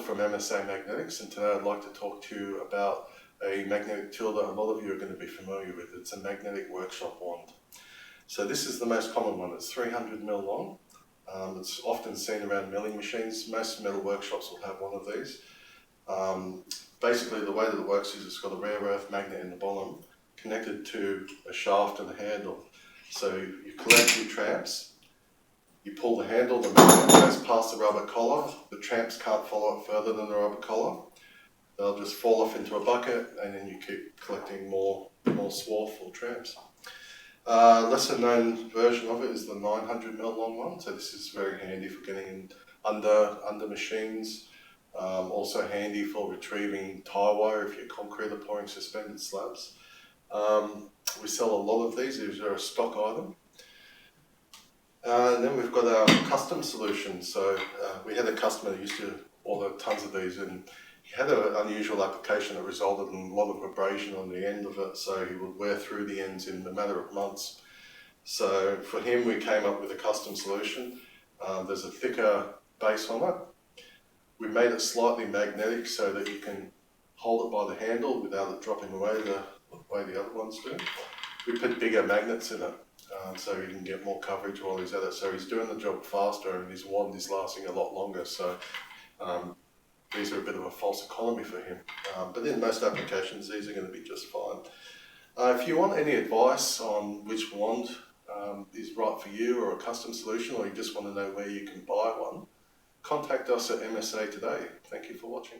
from MSA Magnetics, and today I'd like to talk to you about a magnetic tool that a lot of you are going to be familiar with. It's a magnetic workshop wand. So this is the most common one. It's 300mm long. It's often seen around milling machines. Most metal workshops will have one of these. Basically the way that it works is it's got a rare earth magnet in the bottom connected to a shaft and a handle. So you collect your tramps, you pull the handle, the magnet goes past the rubber collar. The tramps can't follow it further than the rubber collar. They'll just fall off into a bucket, and then you keep collecting more swarf or tramps. Lesser known version of it is the 900mm long one. So this is very handy for getting in under machines. Also handy for retrieving tie wire if you're concrete or pouring suspended slabs. We sell a lot of these. These are a stock item. And then we've got our custom solution. So we had a customer that used to order tons of these, and he had an unusual application that resulted in a lot of abrasion on the end of it, so he would wear through the ends in a matter of months. So for him, we came up with a custom solution. There's a thicker base on it. We made it slightly magnetic so that you can hold it by the handle without it dropping away the way the other ones do. We put bigger magnets in it, so he can get more coverage while he's at it. So he's doing the job faster, and his wand is lasting a lot longer. So these are a bit of a false economy for him. But in most applications, these are going to be just fine. If you want any advice on which wand is right for you, or a custom solution, or you just want to know where you can buy one, contact us at MSA today. Thank you for watching.